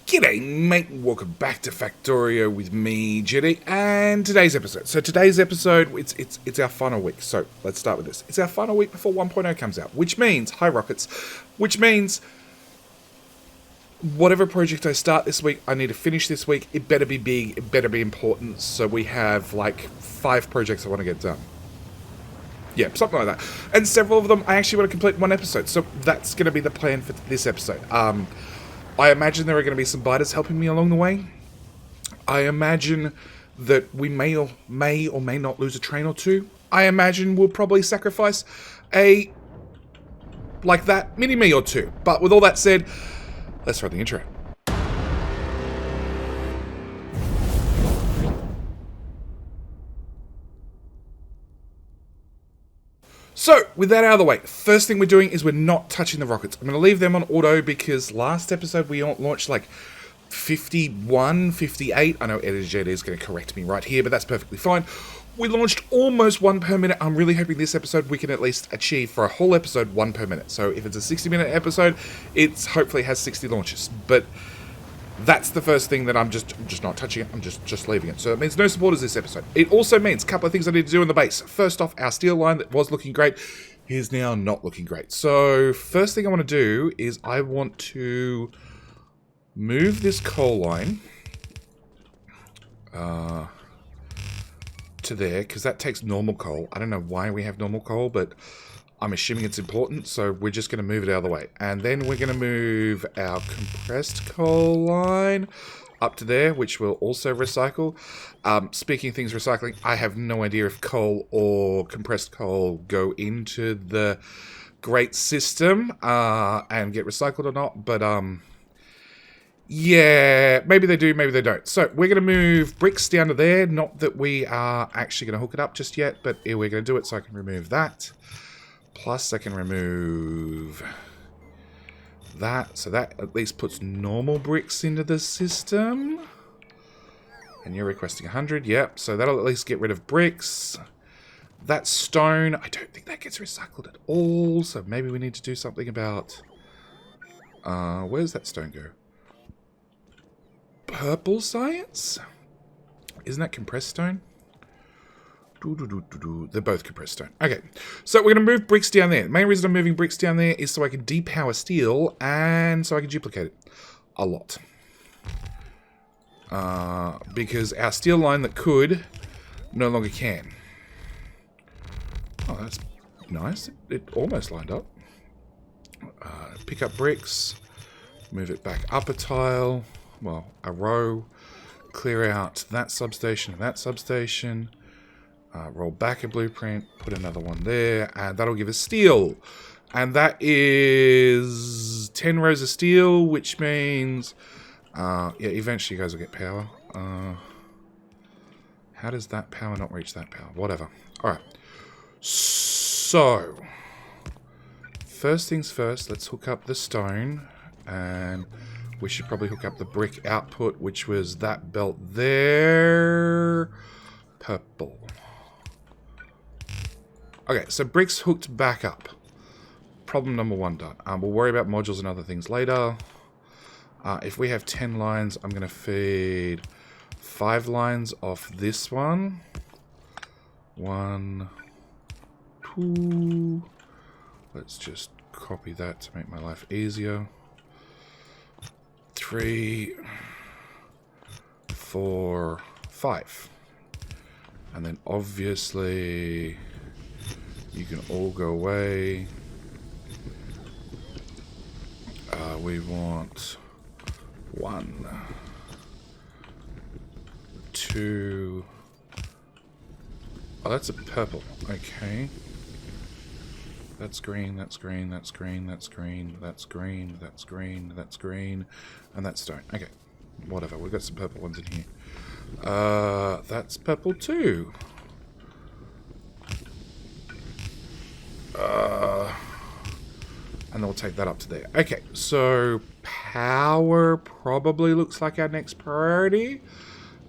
G'day mate, welcome back to Factorio with me, Jetty, and today's episode. So today's episode, it's our final week, so let's start with this. It's our final week before 1.0 comes out, which means, hi rockets, which means whatever project I start this week, I need to finish this week. It better be big, it better be important, so we have like 5 projects I want to get done. Yeah, something like that. And several of them I actually want to complete in one episode, so that's going to be the plan for this episode. I imagine there are going to be some biters helping me along the way. I imagine that we may or may not lose a train or two. I imagine we'll probably sacrifice a, like that, mini-me or two. But with all that said, let's run the intro. So, with that out of the way, first thing we're doing is we're not touching the rockets. I'm going to leave them on auto because last episode we launched like 51, 58. I know EditorJD is going to correct me right here, but that's perfectly fine. We launched almost 1 per minute. I'm really hoping this episode we can at least achieve for a whole episode 1 per minute. So if it's a 60-minute episode, it hopefully has 60 launches. But that's the first thing that I'm just not touching it. I'm just leaving it. So it means no supporters this episode. It also means a couple of things I need to do in the base. First off, our steel line that was looking great is now not looking great. So first thing I want to do is I want to move this coal line to there, because that takes normal coal. I don't know why we have normal coal, but I'm assuming it's important, so we're just going to move it out of the way. And then we're going to move our compressed coal line up to there, which will also recycle. Speaking of things recycling, I have no idea if coal or compressed coal go into the grate system and get recycled or not, but yeah, maybe they do, maybe they don't. So we're going to move bricks down to there. Not that we are actually going to hook it up just yet, but we're going to do it so I can remove that. Plus, I can remove that, so that at least puts normal bricks into the system. And you're requesting 100, yep, so that'll at least get rid of bricks. That stone, I don't think that gets recycled at all, so maybe we need to do something about... where's that stone go? Purple science? Isn't that compressed stone? They're both compressed stone. Okay, so we're going to move bricks down there. The main reason I'm moving bricks down there is so I can depower steel and so I can duplicate it a lot. Because our steel line that could no longer can. Oh, that's nice. It almost lined up. Pick up bricks. Move it back up a tile. Well, a row. Clear out that substation and that substation. Roll back a blueprint, put another one there, and that'll give us steel. And that is 10 rows of steel, which means, yeah, eventually you guys will get power. How does that power not reach that power? Whatever. Alright. So, first things first, let's hook up the stone, and we should probably hook up the brick output, which was that belt there. Purple. Okay, so bricks hooked back up. Problem number 1 done. We'll worry about modules and other things later. If we have 10 lines, I'm going to feed 5 lines off this one. 1, 2. Let's just copy that to make my life easier. 3, 4, 5. And then obviously... you can all go away. We want 1, 2. Oh, that's a purple. Okay. That's green, that's green, that's green, that's green, that's green, that's green, that's green, and that's stone. Okay. Whatever, we've got some purple ones in here. That's purple too. And then we'll take that up to there. Okay, so power probably looks like our next priority.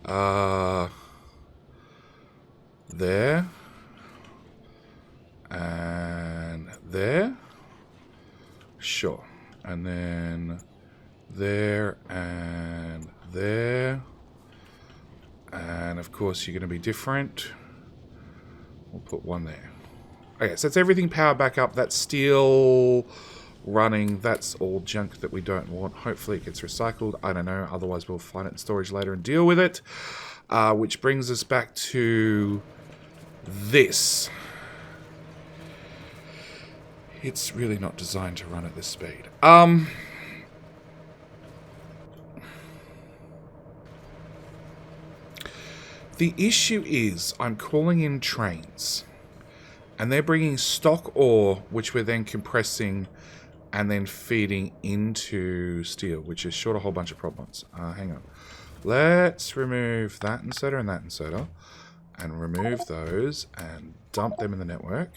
There. And there. Sure. And then there and course, you're going to be different. We'll put one there. Okay, so that's everything powered back up. That's steel running. That's all junk that we don't want. Hopefully it gets recycled. I don't know. Otherwise, we'll find it in storage later and deal with it. Which brings us back to this. It's really not designed to run at this speed. The issue is I'm calling in trains. And they're bringing stock ore, which we're then compressing and then feeding into steel, which is short a whole bunch of problems. Hang on. Let's remove that inserter and that inserter. And remove those and dump them in the network.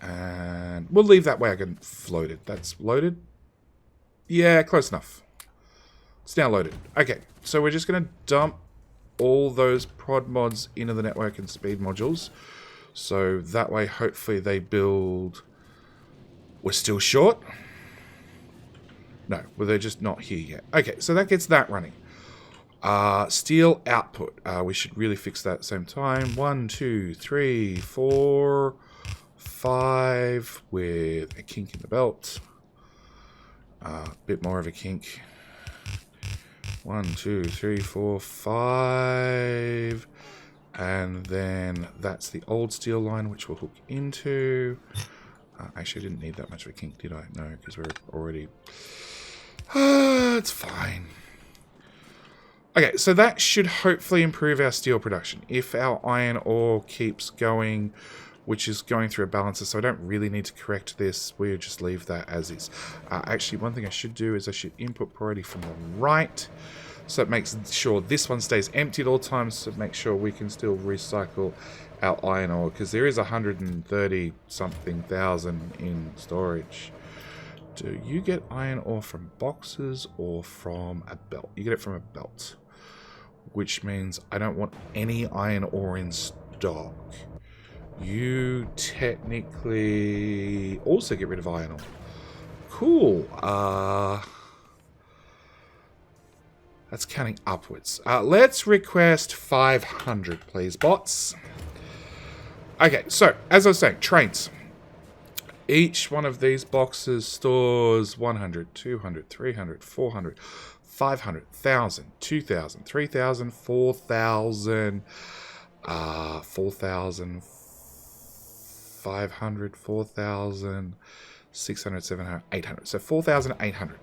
And we'll leave that wagon floated. That's loaded? Yeah, close enough. It's now loaded. Okay, so we're just going to dump all those prod mods into the network and speed modules. So that way, hopefully they build... We're still short? No, well, they're just not here yet. Okay, so that gets that running. Steel output. We should really fix that at the same time. 1, 2, 3, 4, 5 with a kink in the belt. Bit more of a kink. 1, 2, 3, 4, 5. And then that's the old steel line, which we'll hook into. Actually, I didn't need that much of a kink, did I? No, because we're already... it's fine. Okay, so that should hopefully improve our steel production. If our iron ore keeps going, which is going through a balancer, so I don't really need to correct this. We'll just leave that as is. Actually, one thing I should do is I should input priority from the right. So it makes sure this one stays empty at all times, so make sure we can still recycle our iron ore, because there is 130 something thousand in storage. Do you get iron ore from boxes or from a belt? You get it from a belt, which means I don't want any iron ore in stock. You technically also get rid of iron ore. Cool. That's counting upwards. Let's request 500, please, bots. Okay, so, as I was saying, trains. Each one of these boxes stores 100, 200, 300, 400, 500, 1,000, 2,000, 3,000, 4,000, 4,000, 500, 4,000, 600, 700, 800. So 4,800.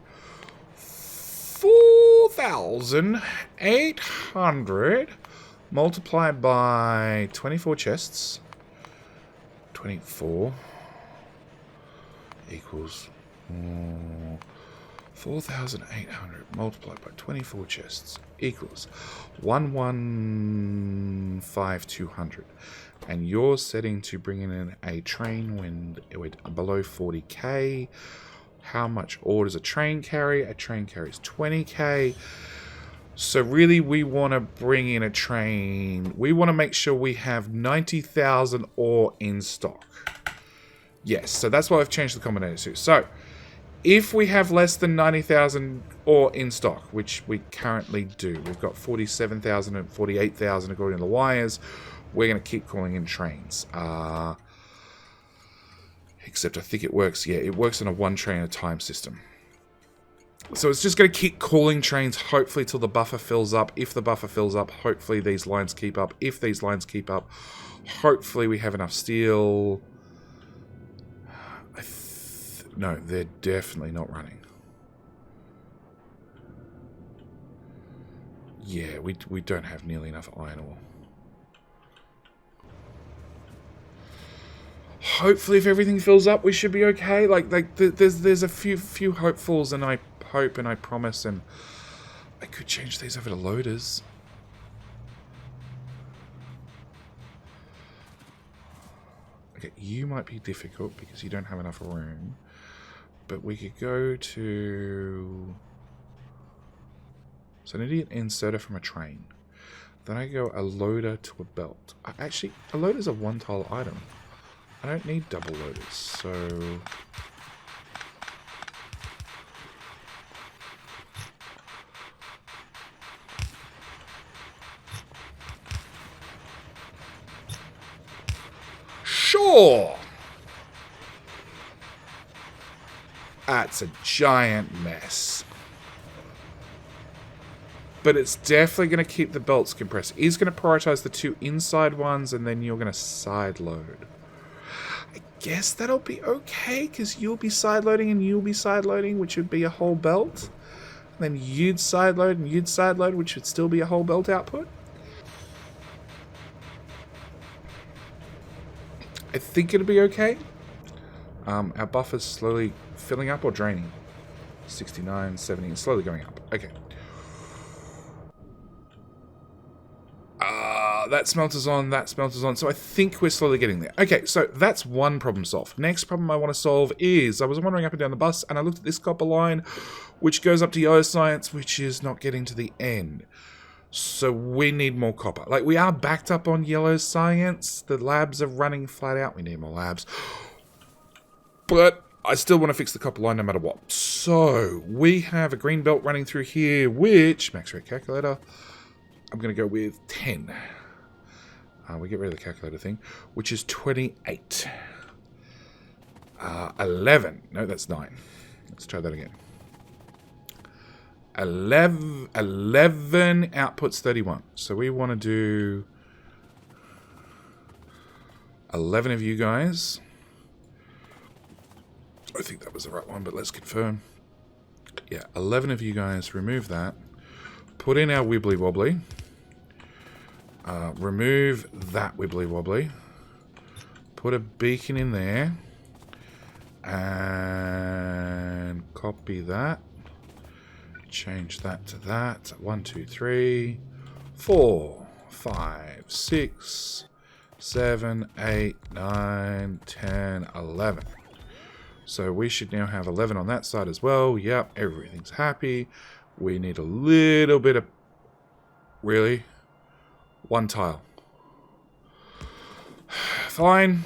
4,800 multiplied by 24 chests. 24 equals 4,800 multiplied by 24 chests equals 1,15200. And you're setting to bring in a train when we're below 40k. How much ore does a train carry? A train carries 20k. So really, we want to bring in a train. We want to make sure we have 90,000 ore in stock. Yes, so that's why I've changed the combinator to. So, if we have less than 90,000 ore in stock, which we currently do, we've got 47,000 and 48,000 according to the wires, we're going to keep calling in trains. Except I think it works, yeah, it works on a one train at a time system. So it's just going to keep calling trains, hopefully till the buffer fills up. If the buffer fills up, hopefully these lines keep up. If these lines keep up, hopefully we have enough steel. No, they're definitely not running. Yeah, we don't have nearly enough iron ore. Hopefully, if everything fills up, we should be okay. Like there's a few hopefuls, and I hope and I promise, and I could change these over to loaders. Okay, you might be difficult because you don't have enough room, but we could go to... So I need to get an inserter from a train. Then I go a loader to a belt. Actually, a loader's a one-tile item. I don't need double loaders, so... Sure. That's a giant mess. But it's definitely going to keep the belts compressed. He's going to prioritize the 2 inside ones, and then you're going to side load. I guess that'll be okay, because you'll be side loading and you'll be side loading, which would be a whole belt. And then you'd side load and you'd side load, which would still be a whole belt output. I think it'll be okay. Our buffer's slowly filling up or draining. 69, 70, and slowly going up. Okay. That smelter's on, that smelter's on. So I think we're slowly getting there. Okay, so that's one problem solved. Next problem I want to solve is, I was wandering up and down the bus, and I looked at this copper line, which goes up to Yellow Science, which is not getting to the end. So we need more copper. Like, we are backed up on Yellow Science. The labs are running flat out. We need more labs. But I still want to fix the copper line no matter what. So we have a green belt running through here, which, max rate calculator, I'm going to go with 10. We get rid of the calculator thing, which is 28. 11. No, that's 9. Let's try that again. 11 outputs 31. So we want to do 11 of you guys. I think that was the right one, but let's confirm. Yeah, 11 of you guys. Remove that. Put in our wibbly wobbly. Remove that wibbly wobbly. Put a beacon in there. And copy that. Change that to that. 1, 2, 3, 4, 5, 6, 7, 8, 9, 10, 11. So we should now have 11 on that side as well. Yep, everything's happy. We need a little bit of... Really? 1 tile. Fine.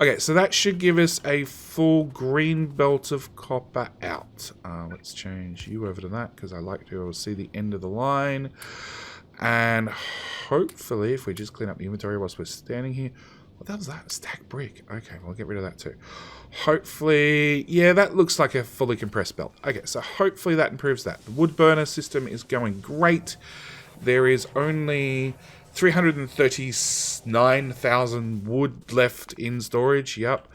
Okay, so that should give us a full green belt of copper out. Let's change you over to that, because I like to see the end of the line. And hopefully, if we just clean up the inventory whilst we're standing here... What the hell was that? Stack brick. Okay, we'll get rid of that too. Hopefully... Yeah, that looks like a fully compressed belt. Okay, so hopefully that improves that. The wood burner system is going great. There is only 339,000 wood left in storage. Yep.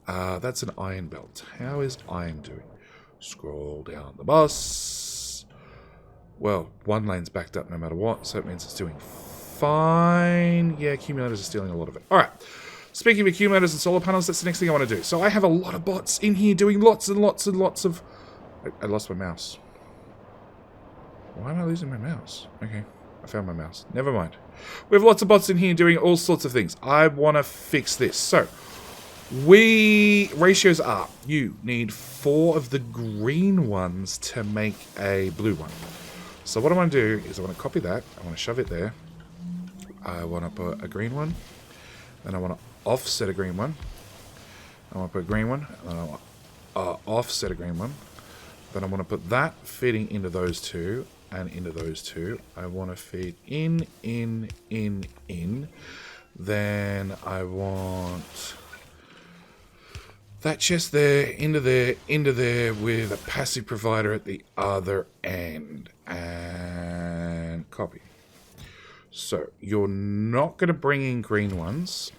That's an iron belt. How is iron doing? Scroll down the bus. Well, one lane's backed up no matter what, so it means it's doing fine. Yeah, accumulators are stealing a lot of it. Alright. Speaking of accumulators and solar panels, that's the next thing I want to do. So I have a lot of bots in here doing lots and lots and lots of... I lost my mouse. Why am I losing my mouse? Okay, I found my mouse. Never mind. We have lots of bots in here doing all sorts of things. I want to fix this. So, ratios are, you need 4 of the green ones to make a blue one. So what I want to do is I want to copy that. I want to shove it there. I want to put a green one. Then I want to offset a green one. I want to put a green one. And I want to offset a green one. Then I want to put that feeding into those two and into those two. I want to feed in. Then I want that chest there, into there with a passive provider at the other end. And copy. So you're not going to bring in green ones,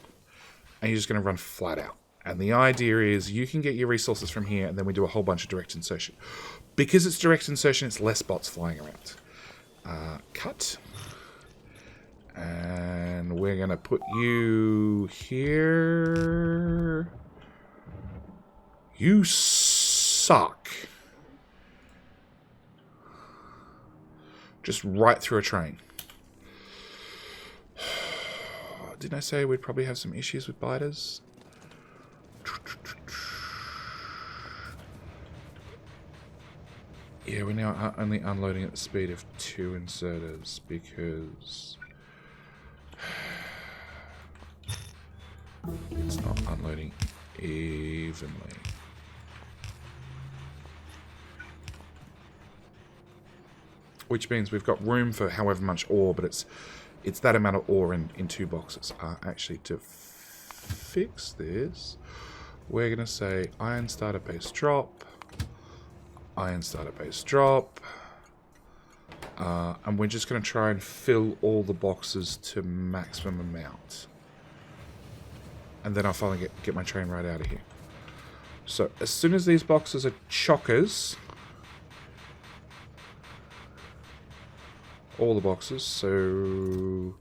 and you're just going to run flat out. And the idea is you can get your resources from here, and then we do a whole bunch of direct insertion. Because it's direct insertion, it's less bots flying around. Cut. And we're going to put you here. You suck. Just right through a train. Didn't I say we'd probably have some issues with biters? Yeah, we're now only unloading at the speed of 2 inserters because it's not unloading evenly. Which means we've got room for however much ore, but it's that amount of ore in 2 boxes. Actually, to fix this, we're going to say iron starter base drop, iron starter base drop, and we're just going to try and fill all the boxes to maximum amount. And then I'll finally get my train right out of here. So as soon as these boxes are chockers, all the boxes, so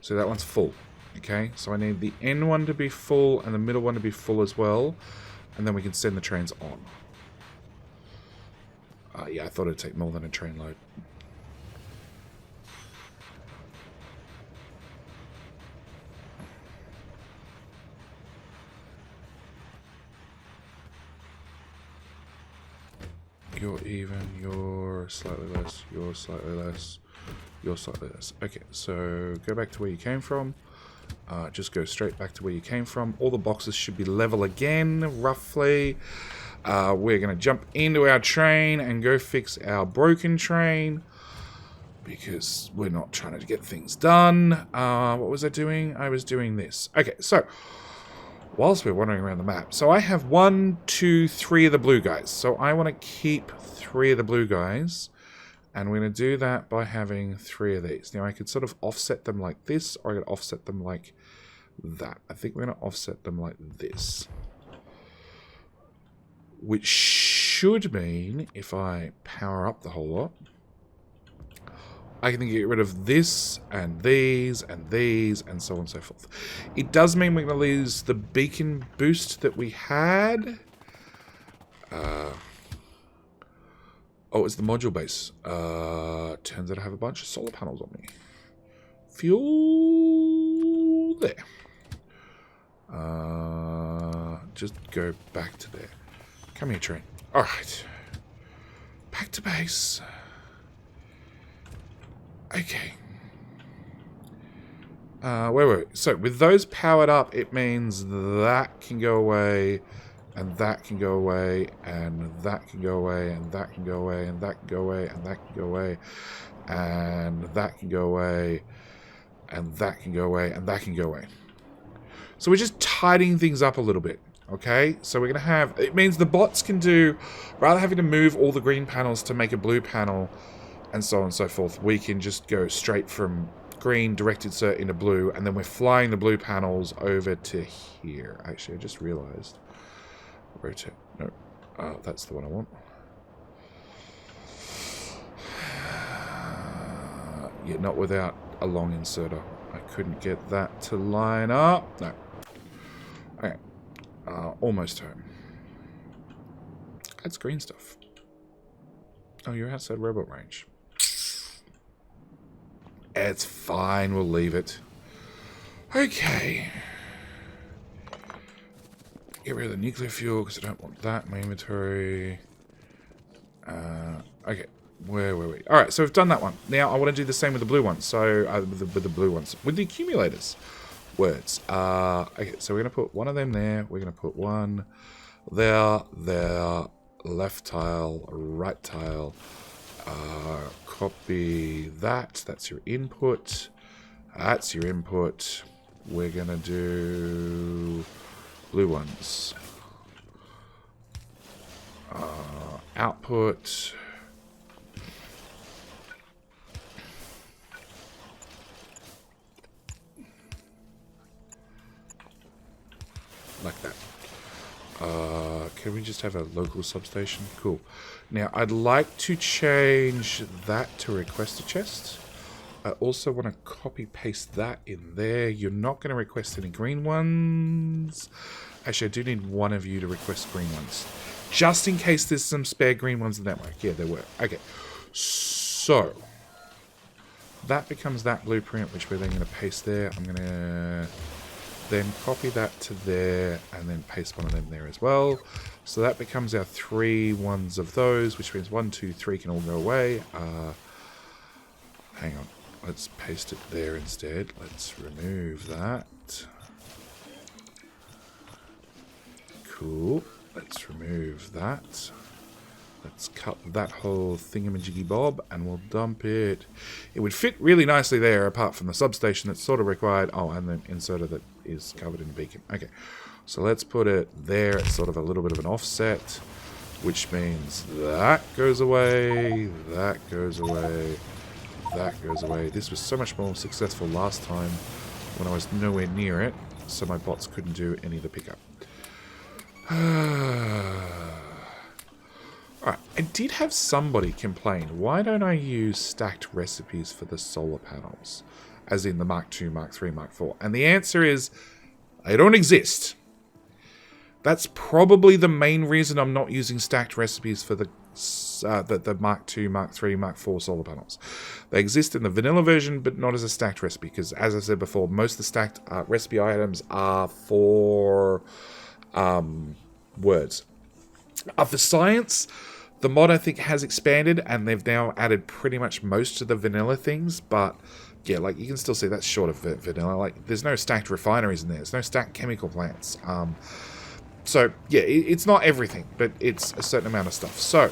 that one's full. Okay, so I need the end one to be full and the middle one to be full as well, and then we can send the trains on. Yeah, I thought it'd take more than a train load. You're even, you're slightly less, you're slightly less, you're slightly less. Okay, so go back to where you came from. Just go straight back to where you came from. All the boxes should be level again, roughly. We're going to jump into our train and go fix our broken train, because we're not trying to get things done. What was I doing? I was doing this. Okay, so whilst we're wandering around the map, so I have 1, 2, 3 of the blue guys. So I want to keep 3 of the blue guys, and we're going to do that by having 3 of these. Now I could sort of offset them like this, or I could offset them like that. I think we're going to offset them like this, which should mean if I power up the whole lot, I can get rid of this, and these, and these, and so on and so forth. It does mean we're going to lose the beacon boost that we had. Oh, it's the module base. Turns out I have a bunch of solar panels on me. Fuel there. Just go back to there. Come here, train. Alright. Back to base. Okay. Wait, wait. So, with those powered up, it means that can go away, and that can go away, and that can go away, and that can go away, and that can go away, and that can go away, and that can go away, and that can go away, and that can go away. So we're just tidying things up a little bit, okay? So we're going to have... It means the bots can do... Rather than having to move all the green panels to make a blue panel, and so on and so forth, we can just go straight from green, direct insert into blue, and then we're flying the blue panels over to here. Actually, I just realized. Rotate. No. That's the one I want. Yeah, not without a long inserter. I couldn't get that to line up. No. Okay. Almost home. That's green stuff. Oh, you're outside robot range. It's fine, we'll leave it. Okay. Get rid of the nuclear fuel, because I don't want that in my inventory. Okay, where were we? Alright, so we've done that one. Now, I want to do the same with the blue ones. So, with the blue ones. With the accumulators. Words. Okay, so we're going to put one of them there. We're going to put one there, left tile, right tile. Copy that. That's your input. That's your input. We're going to do blue ones. Output. Like that. Can we just have a local substation? Cool. Now, I'd like to change that to request a chest. I also want to copy-paste that in there. You're not going to request any green ones. Actually, I do need one of you to request green ones. Just in case there's some spare green ones in that network. Yeah, there were. Okay. So, that becomes that blueprint, which we're then going to paste there. I'm going to then copy that to there and then paste one of them there as well. So that becomes our 3 ones of those, which means 1, 2, 3 can all go away. Hang on. Let's paste it there instead. Let's remove that. Cool. Let's remove that. Let's cut that whole thingamajiggy bob and we'll dump it. It would fit really nicely there, apart from the substation that's sort of required. Oh, and the inserter that is covered in beacon. Okay, so let's put it there. It's sort of a little bit of an offset, which means that goes away, that goes away, that goes away. This was so much more successful last time when I was nowhere near it, so my bots couldn't do any of the pickup. Alright, I did have somebody complain, why don't I use stacked recipes for the solar panels? As in the Mark II, Mark III, Mark IV. And the answer is, they don't exist. That's probably the main reason I'm not using stacked recipes for the Mark II, Mark III, Mark IV solar panels. They exist in the vanilla version, but not as a stacked recipe, because as I said before, most of the stacked recipe items are for words. For science, the mod I think has expanded, and they've now added pretty much most of the vanilla things, but yeah, like you can still see that's short of vanilla. Like there's no stacked refineries in there, there's no stacked chemical plants. So yeah, it's not everything, but it's a certain amount of stuff. So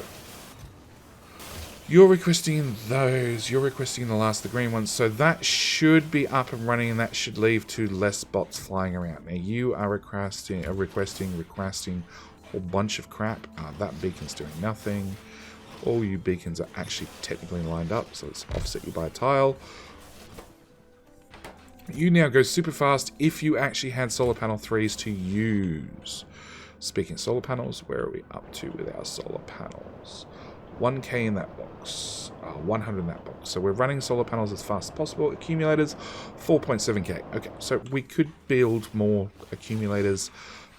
you're requesting those, you're requesting the last, the green ones, so that should be up and running, and that should leave to less bots flying around. Now you are requesting a whole bunch of crap. That beacon's doing nothing. All you beacons are actually technically lined up, so let's offset you by a tile. You now go super fast if you actually had solar panel 3s to use. Speaking of solar panels, where are we up to with our solar panels? 1k in that box, 100 in that box. So we're running solar panels as fast as possible. Accumulators, 4.7k. Okay, so we could build more accumulators,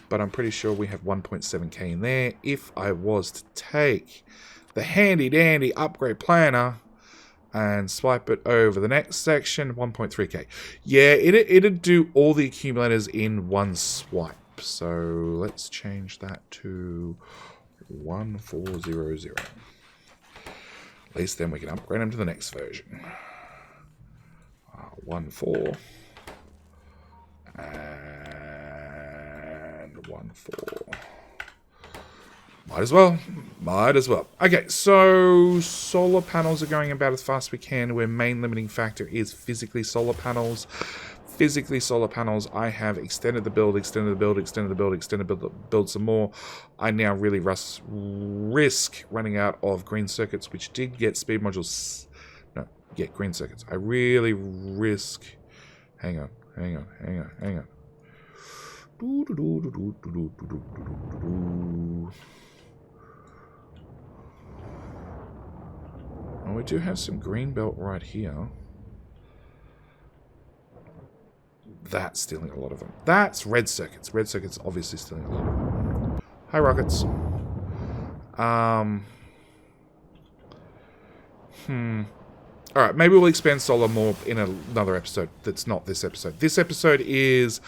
but I'm pretty sure we have 1.7k in there. If I was to take the handy dandy upgrade planner and swipe it over the next section, 1.3k. Yeah, it'd do all the accumulators in one swipe. So let's change that to 1400. At least then we can upgrade them to the next version. 1.4 and 1.4. Might as well. Might as well. Okay, so solar panels are going about as fast as we can. Where main limiting factor is physically solar panels. Physically solar panels, I have extended the build, extended the build, extended the build, extended the build some more. I now really risk running out of green circuits, which did get speed modules. No, get green circuits. I really risk. Hang on. Oh, we do have some green belt right here. That's stealing a lot of them. That's red circuits. Red circuits obviously stealing a lot of them. Hi, rockets. Alright, maybe we'll expand solar more in another episode that's not this episode. This episode is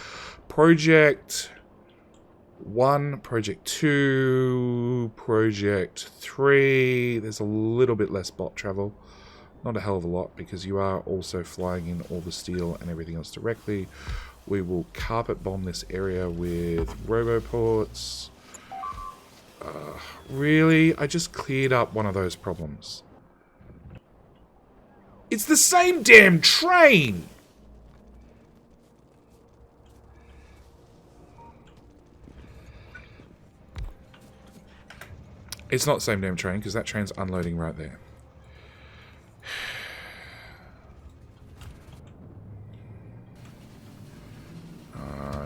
Project 1, Project 2, Project 3. There's a little bit less bot travel. Not a hell of a lot, because you are also flying in all the steel and everything else directly. We will carpet bomb this area with roboports. Really? I just cleared up one of those problems. It's the same damn train! It's not the same damn train, because that train's unloading right there.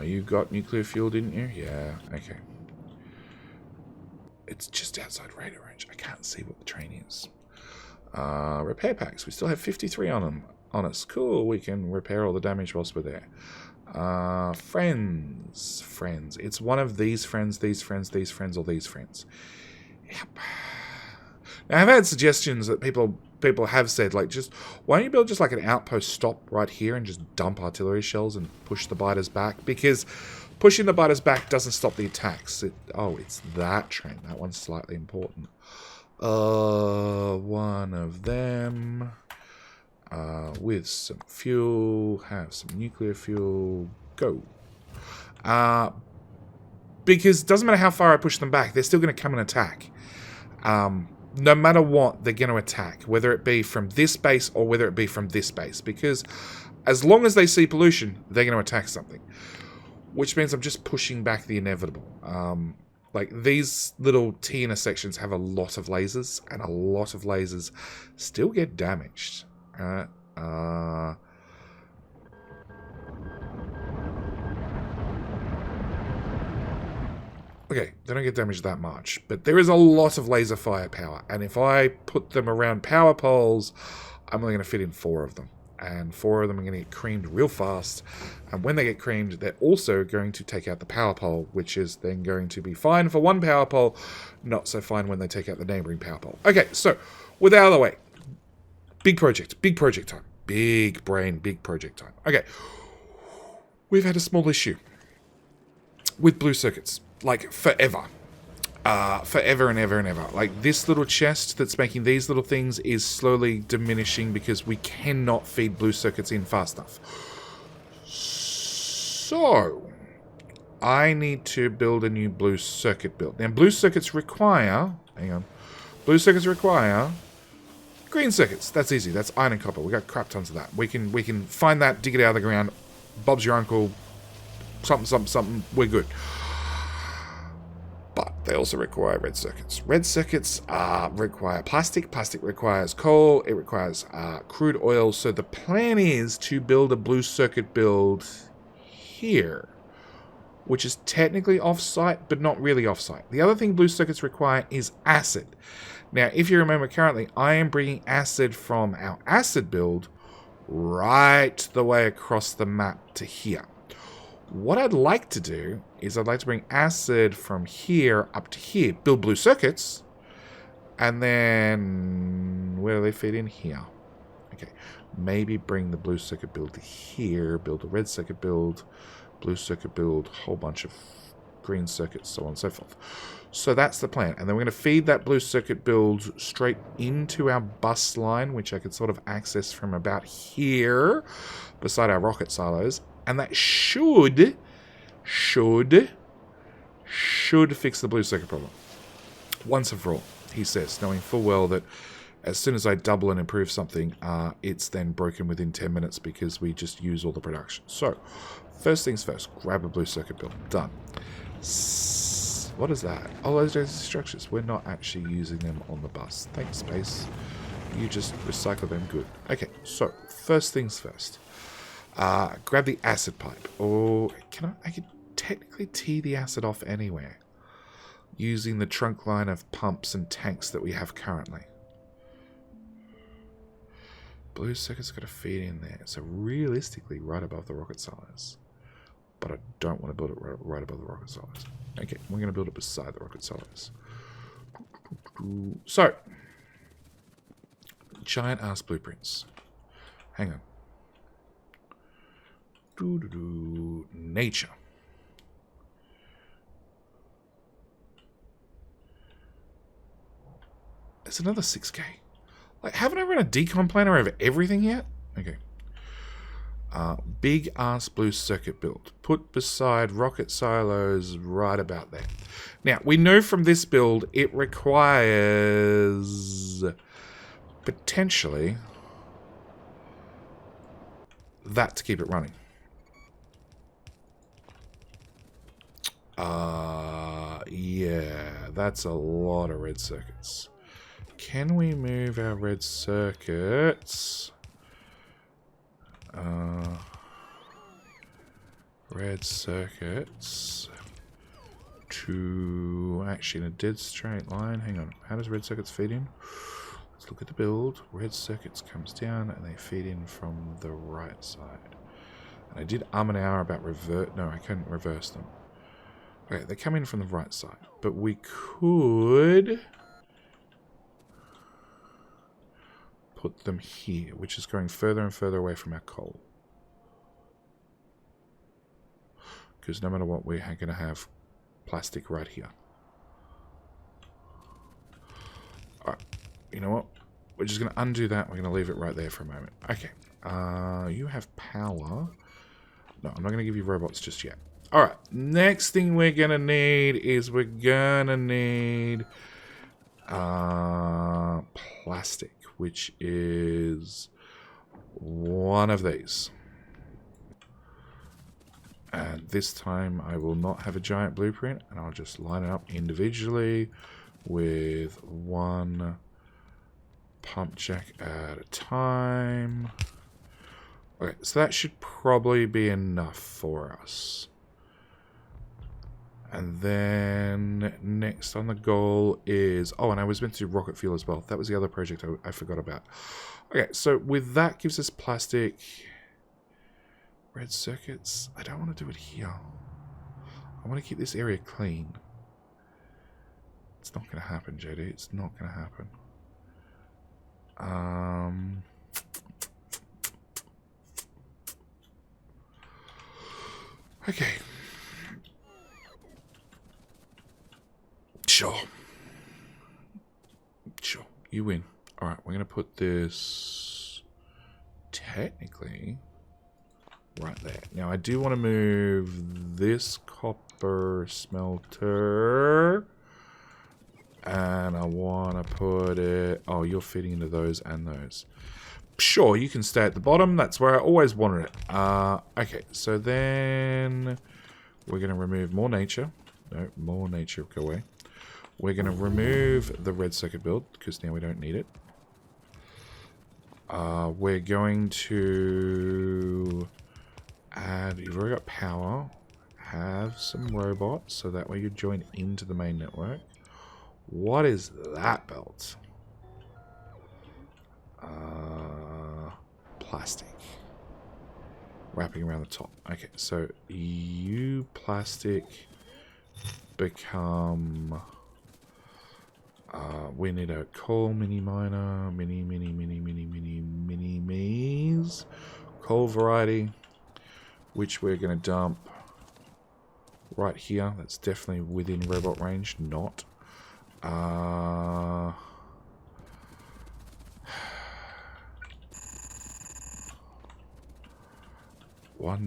You got nuclear fuel, didn't you? Yeah, okay. It's just outside radar range. I can't see what the train is. Repair packs. We still have 53 on them. On us. Cool. We can repair all the damage whilst we're there. Friends. It's one of these friends, or these friends. Yep. Now, I've had suggestions that people have said, like, just why don't you build just like an outpost stop right here and just dump artillery shells and push the biters back? Because pushing the biters back doesn't stop the attacks. It's that train. That one's slightly important. One of them with some fuel. Have some nuclear fuel. Go. Because it doesn't matter how far I push them back, they're still going to come and attack. No matter what, they're going to attack, whether it be from this base or whether it be from this base, because as long as they see pollution, they're going to attack something, which means I'm just pushing back the inevitable. Like, these little T intersections have a lot of lasers, and a lot of lasers still get damaged. Okay, they don't get damaged that much, but there is a lot of laser firepower, and if I put them around power poles, I'm only going to fit in 4 of them, and 4 of them are going to get creamed real fast, and when they get creamed, they're also going to take out the power pole, which is then going to be fine for one power pole, not so fine when they take out the neighboring power pole. Okay, so, with that out of the way, big project time, big brain, big project time. Okay, we've had a small issue with blue circuits. Like, forever. Forever and ever and ever. Like, this little chest that's making these little things is slowly diminishing because we cannot feed blue circuits in fast enough. So, I need to build a new blue circuit build. Now, blue circuits require... Hang on. Blue circuits require... green circuits. That's easy. That's iron and copper. We got crap tons of that. We can find that, dig it out of the ground. Bob's your uncle. Something. We're good. But they also require red circuits. Red circuits require plastic. Plastic requires coal. It requires crude oil. So the plan is to build a blue circuit build here, which is technically off-site, but not really off-site. The other thing blue circuits require is acid. Now, if you remember currently, I am bringing acid from our acid build right the way across the map to here. What I'd like to do is I'd like to bring acid from here up to here, build blue circuits, and then where do they fit in? Here. Okay, maybe bring the blue circuit build to here, build a red circuit build, blue circuit build, whole bunch of green circuits, so on and so forth. So that's the plan, and then we're going to feed that blue circuit build straight into our bus line, which I could sort of access from about here, beside our rocket silos. And that should fix the blue circuit problem. Once and for all, he says, knowing full well that as soon as I double and improve something, it's then broken within 10 minutes because we just use all the production. So, first things first, grab a blue circuit build. Done. What is that? Oh, those structures. We're not actually using them on the bus. Thanks, Space. You just recycle them. Good. Okay, so, first things first. Grab the acid pipe. Or I could technically tee the acid off anywhere using the trunk line of pumps and tanks that we have currently. Blue circuit's got to feed in there. So realistically, right above the rocket silos. But I don't want to build it right above the rocket silos. Okay, we're going to build it beside the rocket silos. So, giant ass blueprints. Hang on. Nature. It's another 6K. Like, haven't I run a decon planner over everything yet? Okay. Big ass blue circuit build. Put beside rocket silos right about there. Now, we know from this build it requires potentially that to keep it running. Yeah, that's a lot of red circuits. Can we move our red circuits? Red circuits to actually in a dead straight line. Hang on, how does red circuits feed in? Let's look at the build. Red circuits comes down and they feed in from the right side. And I did and hour about revert. No, I couldn't reverse them. Okay, they come in from the right side, but we could put them here, which is going further and further away from our coal. Because no matter what, we're going to have plastic right here. Alright, you know what? We're just going to undo that. We're going to leave it right there for a moment. Okay, you have power. No, I'm not going to give you robots just yet. Alright, next thing we're going to need is we're going to need Plastic, which is one of these. And this time I will not have a giant blueprint, and I'll just line it up individually with one pump jack at a time. Okay, so that should probably be enough for us. And then next on the goal is... Oh, and I was meant to do rocket fuel as well. That was the other project I forgot about. Okay, so with that gives us plastic. Red circuits. I don't want to do it here. I want to keep this area clean. It's not going to happen, JD. It's not going to happen. Okay. Sure. Sure. You win. Alright, we're going to put this technically right there. Now, I do want to move this copper smelter. And I want to put it... Oh, you're fitting into those and those. Sure, you can stay at the bottom. That's where I always wanted it. Okay, so then we're going to remove more nature. No, more nature. Go away. We're going to remove the red circuit build because now we don't need it. We're going to add... You've already got power. Have some robots so that way you join into the main network. What is that belt? Plastic. Wrapping around the top. Okay, so you plastic become... we need a coal mini miner. Mini-me's. Coal variety. Which we're going to dump right here. That's definitely within robot range. Not. 1,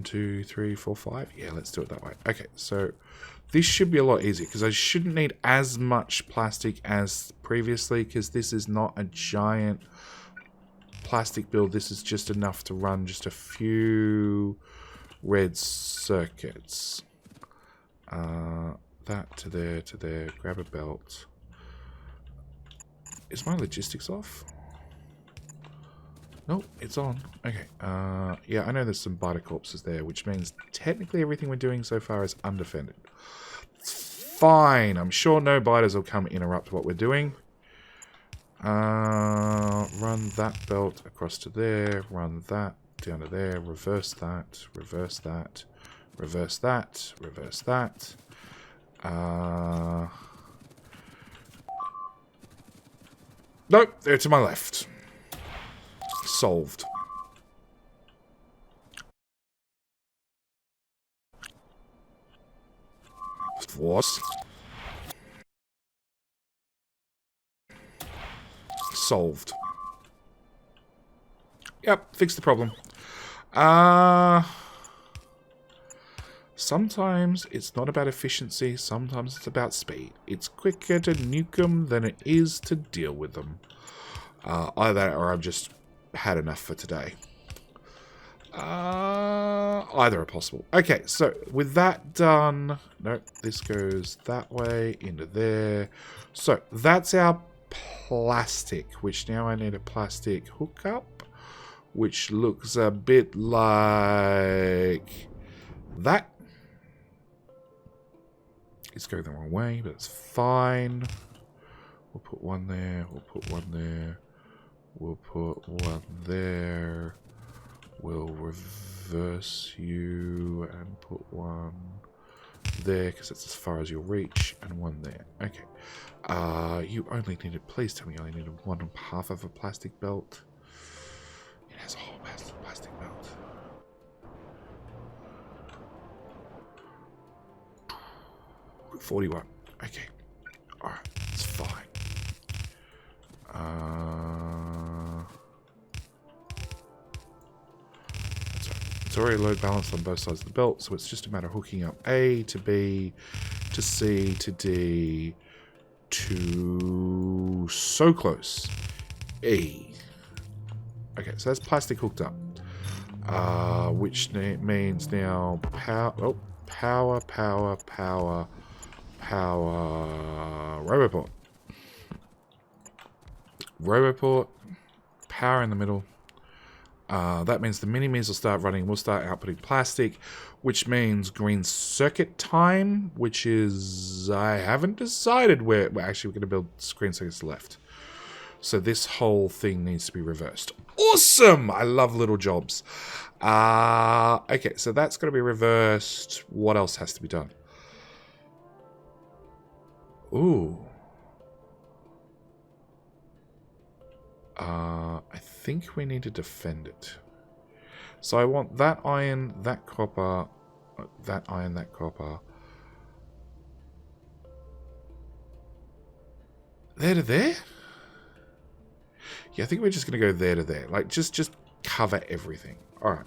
2, 3, 4, 5. Yeah, let's do it that way. Okay, so this should be a lot easier because I shouldn't need as much plastic as previously because this is not a giant plastic build. This is just enough to run just a few red circuits. That to there. Grab a belt. Is my logistics off? Nope, it's on. Okay. Yeah, I know there's some biter corpses there, which means technically everything we're doing so far is undefended. It's fine. I'm sure no biters will come interrupt what we're doing. Run that belt across to there. Run that down to there. Reverse that. Reverse that. Reverse that. Reverse that. Nope, they're to my left. Solved. Force. Solved. Yep, fix the problem. Sometimes it's not about efficiency, sometimes it's about speed. It's quicker to nuke them than it is to deal with them. Either or I've just had enough for today. Either are possible. Okay, so with that done... Nope, this goes that way, into there. So, that's our plastic, which now I need a plastic hookup, which looks a bit like that. It's going the wrong way, but it's fine. We'll put one there, we'll put one there, we'll put one there. We'll reverse you and put one there, because that's as far as you'll reach, and one there. Okay. You only needed, please tell me you only needed 1/2 of a plastic belt. It has a whole plastic belt. $41. Okay. Alright, it's fine. It's already load balanced on both sides of the belt, so it's just a matter of hooking up A to B to C to D to so close. E. Okay, so that's plastic hooked up. Which means now power, power. Roboport. Roboport. Power in the middle. That means the mini-me's will start running. We'll start outputting plastic, which means green circuit time, which is... I haven't decided where... Well, actually, we're going to build green circuits left. So this whole thing needs to be reversed. Awesome! I love little jobs. Okay, so that's got to be reversed. What else has to be done? Ooh. I think we need to defend it. So I want that iron, that copper, that iron, that copper. There to there? Yeah, I think we're just going to go there to there. Like, just cover everything. Alright.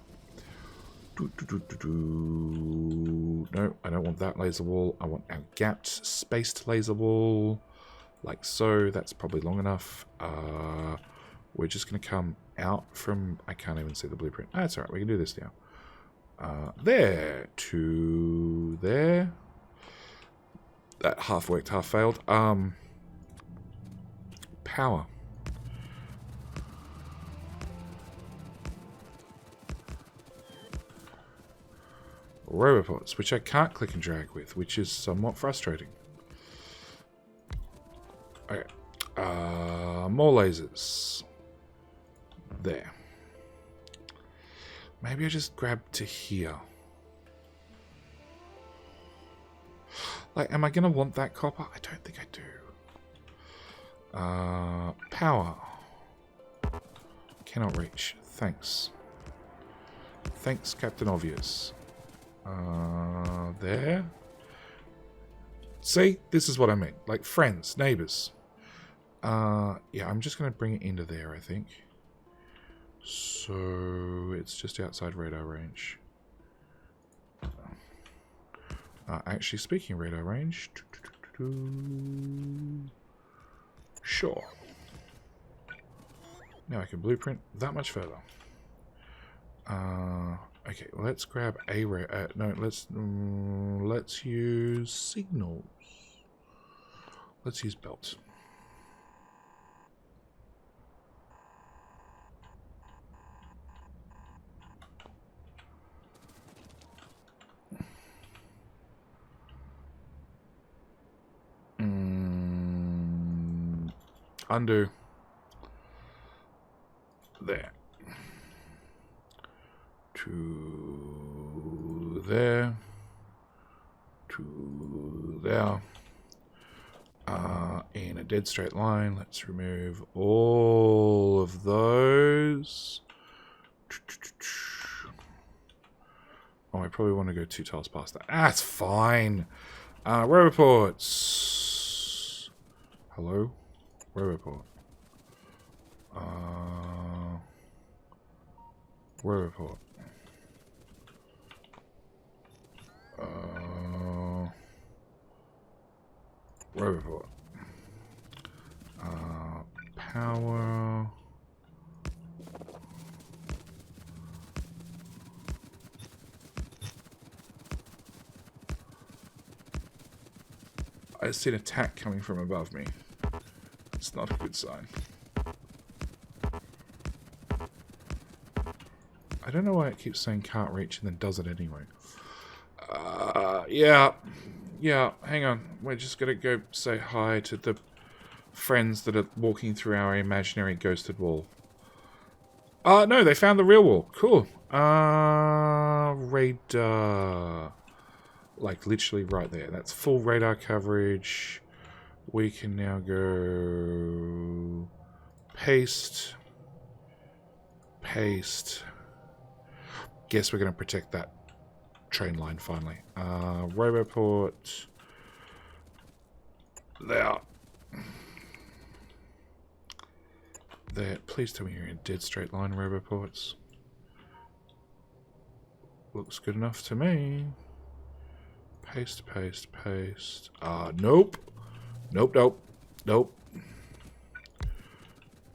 No, I don't want that laser wall. I want our gapped, spaced laser wall. Like so. That's probably long enough. We're just going to come out from... I can't even see the blueprint. Ah, that's alright. We can do this now. There to there. That half worked, half failed. Power. Roboports, which I can't click and drag with, which is somewhat frustrating. Okay. More lasers. There. Maybe I just grab to here. Like, am I going to want that copper? I don't think I do. Power. Cannot reach. Thanks. Thanks, Captain Obvious. There. See? This is what I mean. Like, friends, neighbors. Yeah, I'm just going to bring it into there, I think. So, it's just outside radar range. Actually, speaking of radar range... Sure. Now I can blueprint that much further. Okay, well, let's grab a no, let's use signals. Let's use belt. Undo. There. To there. To there. In a dead straight line, let's remove all of those. Oh, I probably want to go 2 tiles past that. That's fine. Roboports. Hello? Roboport. Roboport. Roboport. Power. I see an attack coming from above me. It's not a good sign. I don't know why it keeps saying can't reach and then does it anyway. Yeah, hang on. We're just gonna go say hi to the friends that are walking through our imaginary ghosted wall. No, they found the real wall. Cool. Radar. Like, literally right there. That's full radar coverage. We can now go... Paste. Paste. Guess we're going to protect that train line finally. Roboport. There. There. Please tell me you're in dead straight line, Roboports. Looks good enough to me. Paste, paste, paste. Nope. Nope, nope. Nope.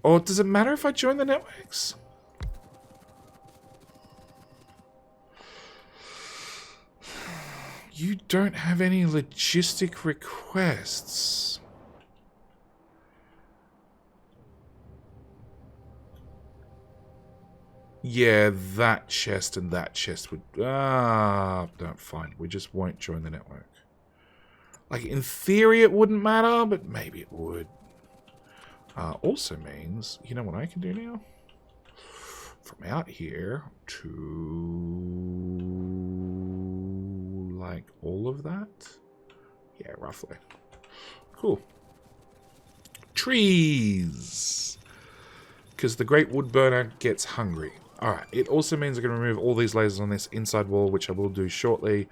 Or does it matter if I join the networks? You don't have any logistic requests. Yeah, that chest and that chest would... no, fine. We just won't join the network. Like, in theory it wouldn't matter, but maybe it would. Also means... You know what I can do now? From out here to... like, all of that? Yeah, roughly. Cool. Trees! Because the great wood burner gets hungry. Alright, it also means I can remove all these lasers on this inside wall, which I will do shortly.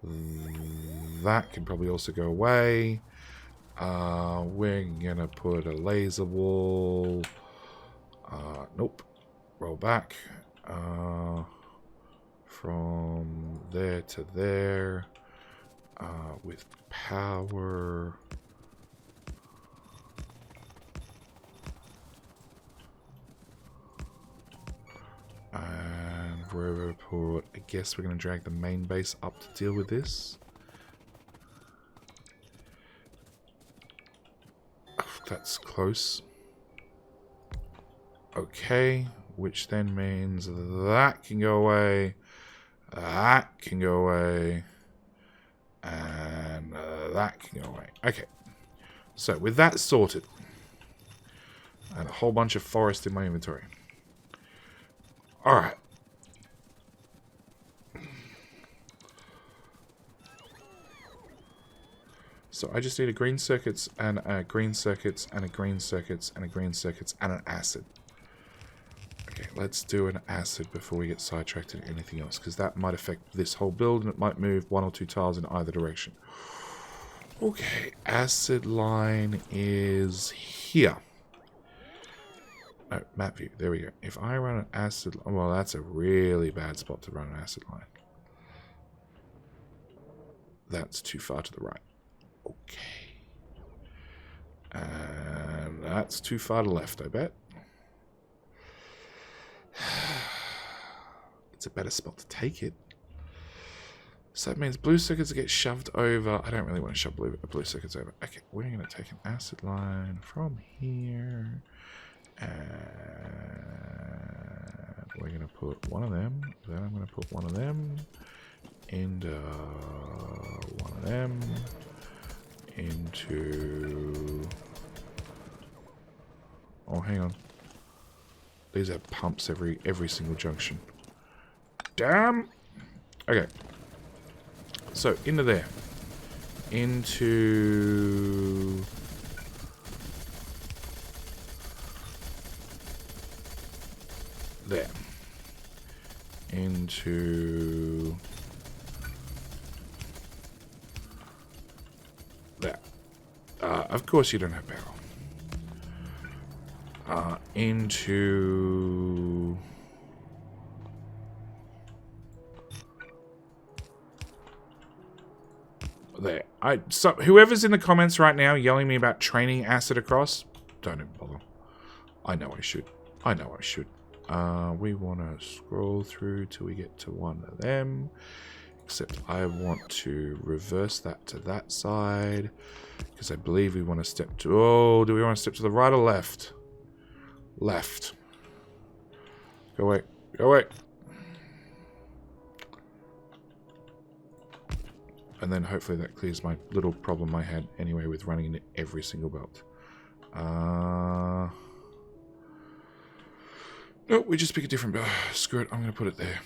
That can probably also go away. We're going to put a laser wall. Nope. Roll back. From there to there. With power... And wherever port, I guess we're going to drag the main base up to deal with this. Oh, that's close. Okay, which then means that can go away, that can go away, and that can go away. Okay, so with that sorted, and a whole bunch of forest in my inventory. Alright. So I just need a green circuits and a green circuits and a green circuits and a green circuits and an acid. Okay, let's do an acid before we get sidetracked into anything else, because that might affect this whole build and it might move 1 or 2 tiles in either direction. Okay, acid line is here. No, map view. There we go. If I run an acid... well, that's a really bad spot to run an acid line. That's too far to the right. Okay. And that's too far to the left, I bet. It's a better spot to take it. So that means blue circuits get shoved over. I don't really want to shove blue circuits over. Okay, we're going to take an acid line from here... and we're going to put one of them, then I'm going to put one of them, into one of them, into... oh, hang on. These have pumps every single junction. Damn! Okay. So, into there. Into... there. Into... there. Of course you don't have power. Into... there. So whoever's in the comments right now yelling me about training acid across, don't even bother. I know I should. I know I should. We want to scroll through till we get to one of them. Except I want to reverse that to that side. Because I believe we want to step to... oh, do we want to step to the right or left? Left. Go away. Go away. And then hopefully that clears my little problem I had anyway with running into every single belt. No, we just pick a different belt. Screw it, I'm going to put it there.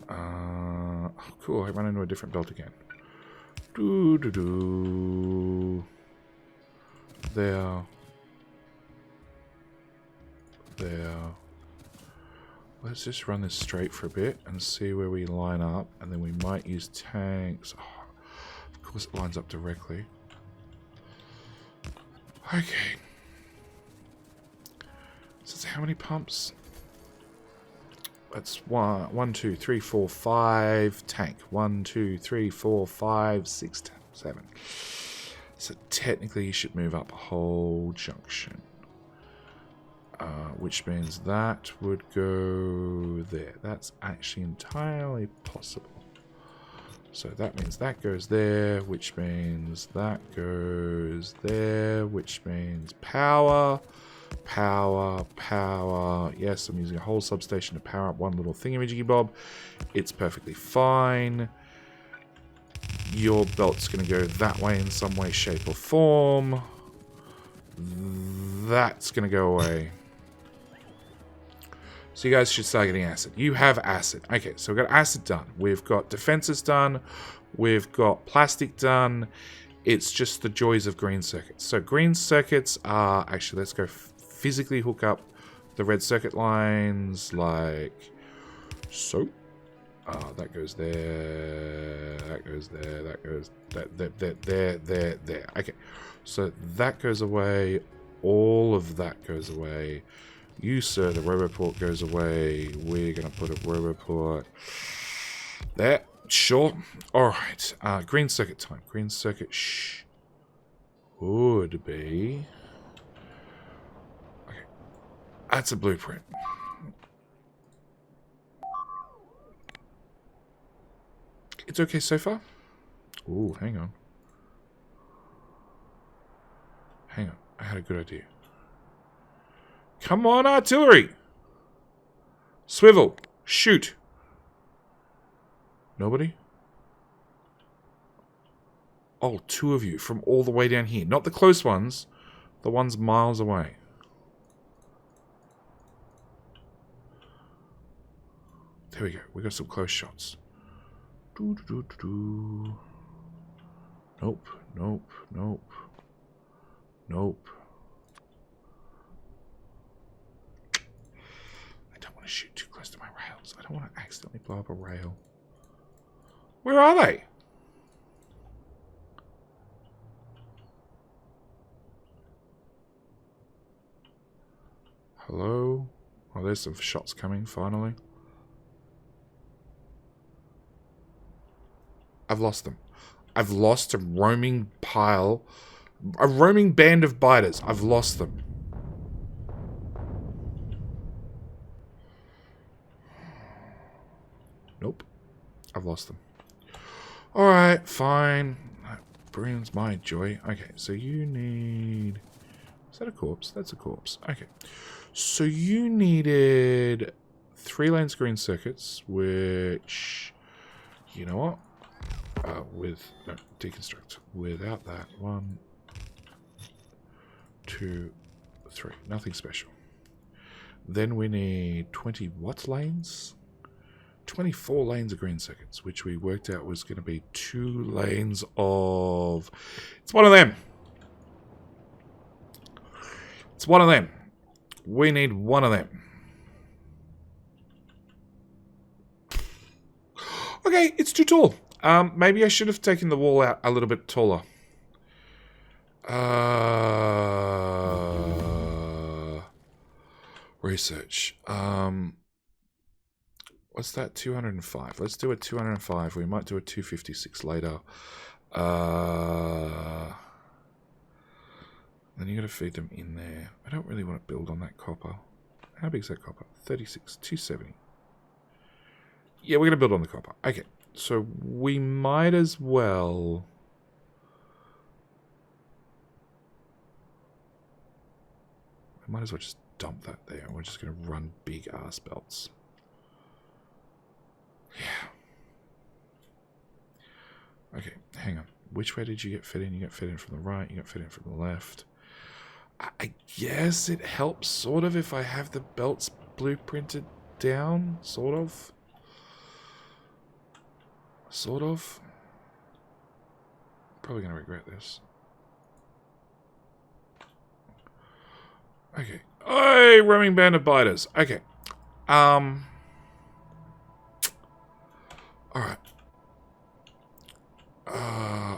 Oh, cool, I ran into a different belt again. There. There. Let's just run this straight for a bit and see where we line up, and then we might use tanks. Oh, of course it lines up directly. Okay. So it's how many pumps? That's 1, 2, 3, 4, 5 tank. 1, 2, 3, 4, 5, 6, 7. So technically you should move up a whole junction. Which means that would go there. That's actually entirely possible. So that means that goes there, which means that goes there, which means power, power, power. Yes, I'm using a whole substation to power up one little thingamajiggy-bob. It's perfectly fine. Your belt's going to go that way in some way, shape, or form. That's going to go away. So you guys should start getting acid. You have acid. Okay, so we've got acid done. We've got defenses done. We've got plastic done. It's just the joys of green circuits. So green circuits are... Actually, let's go physically hook up the red circuit lines like so. That goes there. That goes there. That goes... There. Okay, so that goes away. All of that goes away. You, sir, the roboport goes away. We're going to put a roboport there. Sure. Alright. Green circuit time. Green circuit would be... Okay. That's a blueprint. It's okay so far? Ooh, hang on. Hang on. I had a good idea. Come on, artillery! Swivel. Shoot. Nobody? Oh, two of you from all the way down here. Not the close ones. The ones miles away. There we go. We got some close shots. Nope. Nope. Nope. Nope. Shoot too close to my rails. I don't want to accidentally blow up a rail. Where are they? Hello? Oh, there's some shots coming, finally. I've lost them. I've lost a roaming pile. A roaming band of biters. I've lost them. Nope. I've lost them. Alright, fine. That brings my joy. Okay, so you need... Is that a corpse? That's a corpse. Okay. So you needed 3 lanes green circuits, which... You know what? No, deconstruct. Without that. 1, 2, 3. Nothing special. Then we need 20 what lanes? 24 lanes of green circuits, which we worked out was going to be 2 lanes of... It's one of them. It's one of them. We need one of them. Okay, it's too tall. Maybe I should have taken the wall out a little bit taller. Research. What's that? 205. Let's do a 205. We might do a 256 later. Then you got to feed them in there. I don't really want to build on that copper. How big is that copper? 36. 270. Yeah, we're going to build on the copper. Okay. So we might as well... I might as well just dump that there. We're just going to run big ass belts. Yeah. Okay, hang on. Which way did you get fed in? You got fed in from the right, you got fed in from the left. I guess it helps, sort of, if I have the belts blueprinted down, sort of. Sort of. Probably going to regret this. Okay. Hey, roaming band of biters. Okay. Alright.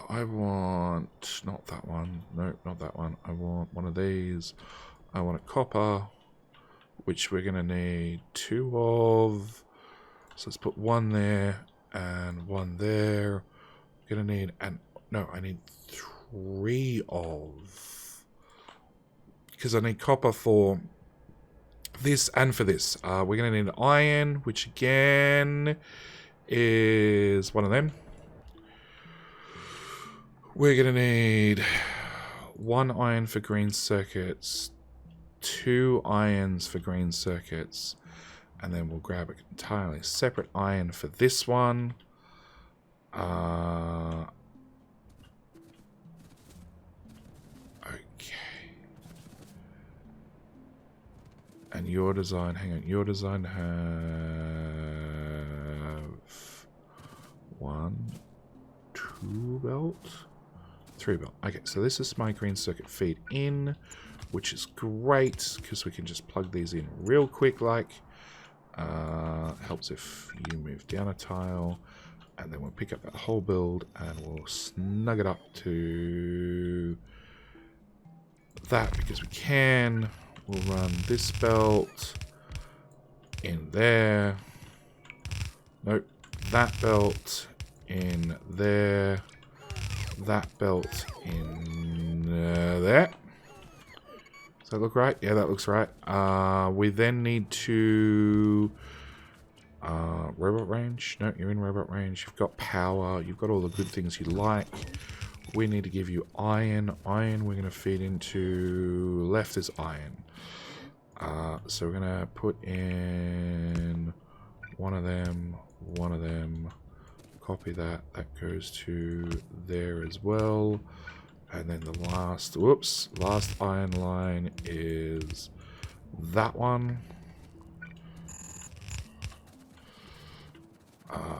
I want... Not that one. Nope, not that one. I want one of these. I want a copper, which we're going to need 2 of. So let's put 1 there and 1 there. We're going to need... No, I need 3 of. Because I need copper for this and for this. We're going to need iron, which again is one of them. We're going to need 1 iron for green circuits, 2 irons for green circuits, and then we'll grab an entirely separate iron for this one. Okay. And your design, hang on, your design have 1, 2 belt, 3 belt. Okay, so this is my green circuit feed in, which is great because we can just plug these in real quick. Like, helps if you move down a tile, and then we'll pick up that whole build and we'll snug it up to that because we can. We'll run this belt in there. Nope. That belt in there. That belt in there. Does that look right? Yeah, that looks right. We then need to... robot range? No, you're in robot range. You've got power. You've got all the good things you like. We need to give you iron. Iron we're going to feed into... Left is iron. So we're going to put in one of them. Copy that. That goes to there as well. And then the last... Whoops. Last iron line is that one.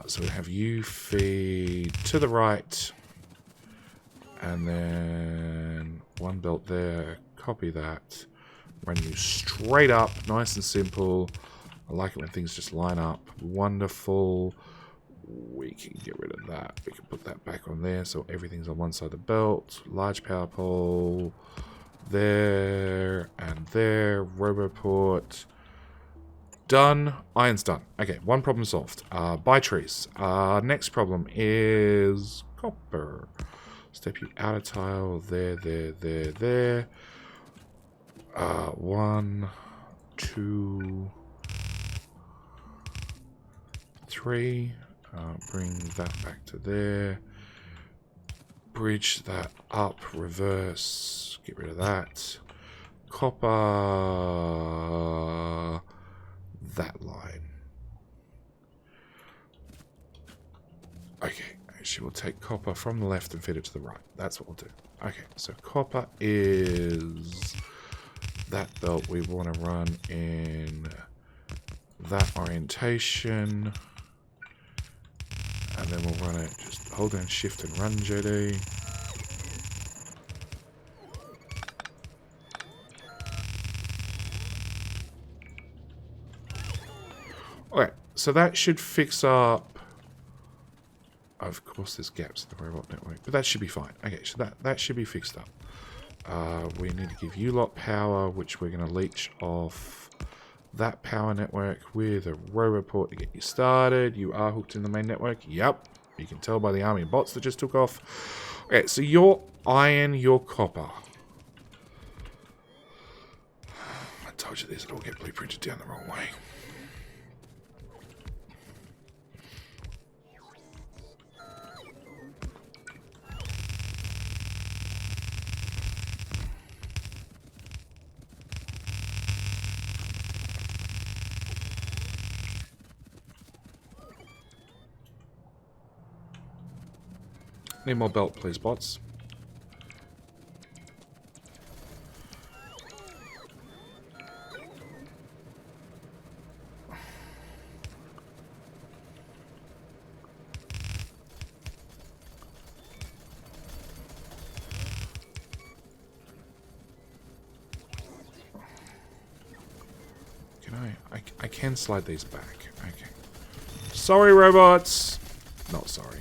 So we have you feed to the right. And then 1 belt there. Copy that. Run you straight up. Nice and simple. I like it when things just line up. Wonderful. We can get rid of that. We can put that back on there so everything's on one side of the belt. Large power pole. There and there. Roboport. Done. Iron's done. Okay, 1 problem solved. Buy trees. Next problem is copper. Step you out of tile. There. 1, 2, 3. Bring that back to there. Bridge that up. Reverse. Get rid of that. Copper. That line. Okay. Actually, we'll take copper from the left and feed it to the right. That's what we'll do. Okay. So copper is... that belt we want to run in that orientation. And then we'll run it, just hold down shift and run, JD. Alright, so that should fix up... Of course there's gaps in the robot network, but that should be fine. Okay, so that should be fixed up. We need to give you lot power, which we're going to leech off that power network with a roboport to get you started. You are hooked in the main network. Yep. You can tell by the army of bots that just took off. Okay, so your iron, your copper. I told you this would all get blueprinted down the wrong way. Need more belt, please, bots. Can I can slide these back. Okay. Sorry, robots. Not sorry.